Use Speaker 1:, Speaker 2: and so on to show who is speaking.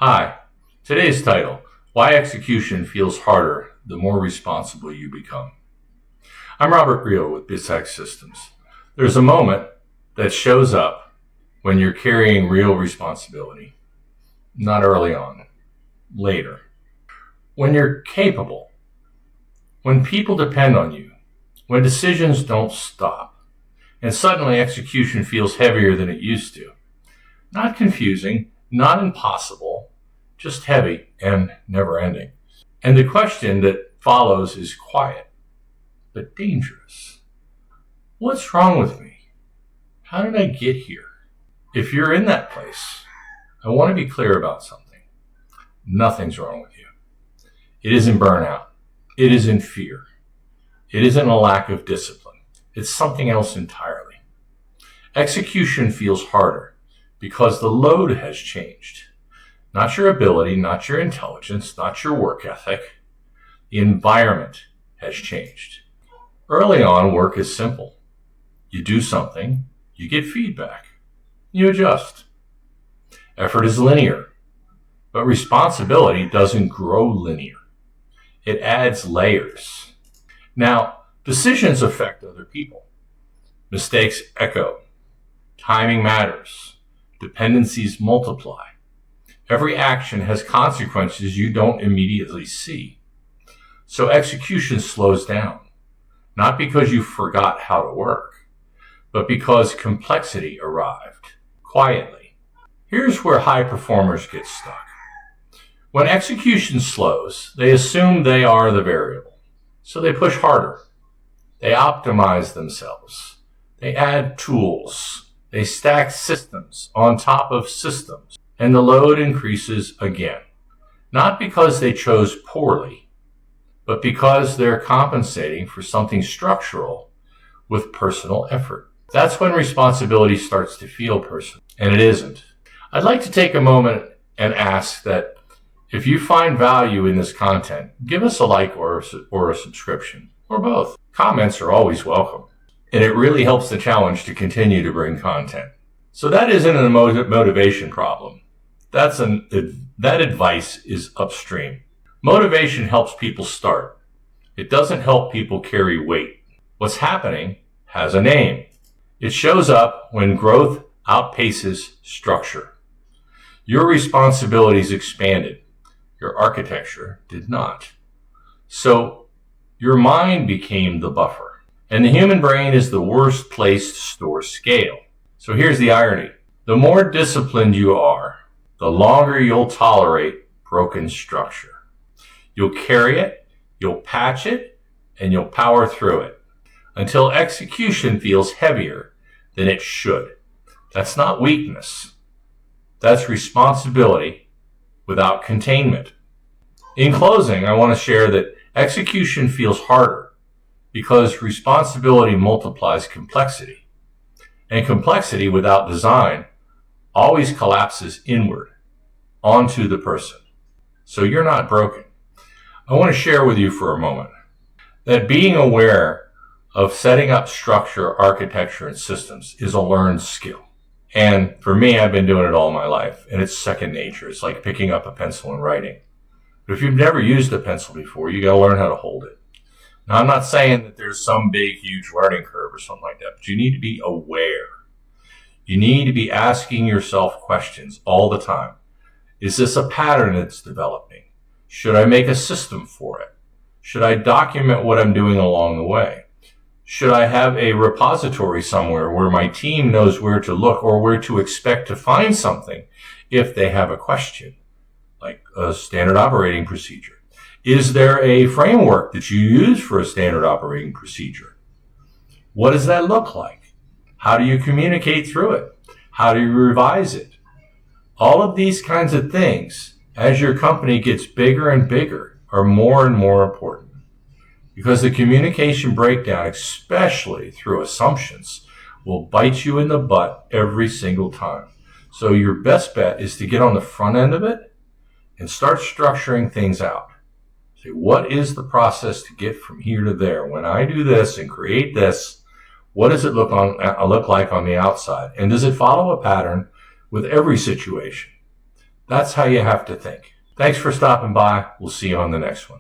Speaker 1: Hi, today's title, Why Execution Feels Harder the More Responsible You Become. I'm Reil with BizHackz Systems. There's a moment that shows up when you're carrying real responsibility. Not early on, later. When you're capable, when people depend on you, when decisions don't stop, and suddenly execution feels heavier than it used to. Not confusing, not impossible, just heavy and never-ending. And the question that follows is quiet, but dangerous. What's wrong with me? How did I get here? If you're in that place, I want to be clear about something. Nothing's wrong with you. It isn't burnout. It isn't fear. It isn't a lack of discipline. It's something else entirely. Execution feels harder because the load has changed. Not your ability, not your intelligence, not your work ethic. The environment has changed. Early on, work is simple. You do something, you get feedback, you adjust. Effort is linear, but responsibility doesn't grow linear. It adds layers. Now, decisions affect other people. Mistakes echo. Timing matters. Dependencies multiply. Every action has consequences you don't immediately see. So execution slows down, not because you forgot how to work, but because complexity arrived quietly. Here's where high performers get stuck. When execution slows, they assume they are the variable. So they push harder. They optimize themselves. They add tools. They stack systems on top of systems. And the load increases again. Not because they chose poorly, but because they're compensating for something structural with personal effort. That's when responsibility starts to feel personal, and it isn't. I'd like to take a moment and ask that if you find value in this content, give us a like or a subscription, or both. Comments are always welcome, and it really helps the challenge to continue to bring content. So that isn't a motivation problem. That advice is upstream. Motivation helps people start. It doesn't help people carry weight. What's happening has a name. It shows up when growth outpaces structure. Your responsibilities expanded. Your architecture did not. So your mind became the buffer. And the human brain is the worst place to store scale. So here's the irony. The more disciplined you are, the longer you'll tolerate broken structure. You'll carry it, you'll patch it, and you'll power through it until execution feels heavier than it should. That's not weakness. That's responsibility without containment. In closing, I want to share that execution feels harder because responsibility multiplies complexity. And complexity without design always collapses inward onto the person. So you're not broken. I want to share with you for a moment that being aware of setting up structure, architecture, and systems is a learned skill. And for me, I've been doing it all my life, and it's second nature. It's like picking up a pencil and writing. But if you've never used a pencil before, you got to learn how to hold it. Now, I'm not saying that there's some big, huge learning curve or something like that, but you need to be aware. You need to be asking yourself questions all the time. Is this a pattern that's developing? Should I make a system for it? Should I document what I'm doing along the way? Should I have a repository somewhere where my team knows where to look or where to expect to find something if they have a question, like a standard operating procedure? Is there a framework that you use for a standard operating procedure? What does that look like? How do you communicate through it? How do you revise it? All of these kinds of things, as your company gets bigger and bigger, are more and more important. Because the communication breakdown, especially through assumptions, will bite you in the butt every single time. So your best bet is to get on the front end of it and start structuring things out. Say, what is the process to get from here to there? When I do this and create this, what does it look like on the outside? And does it follow a pattern with every situation? That's how you have to think. Thanks for stopping by. We'll see you on the next one.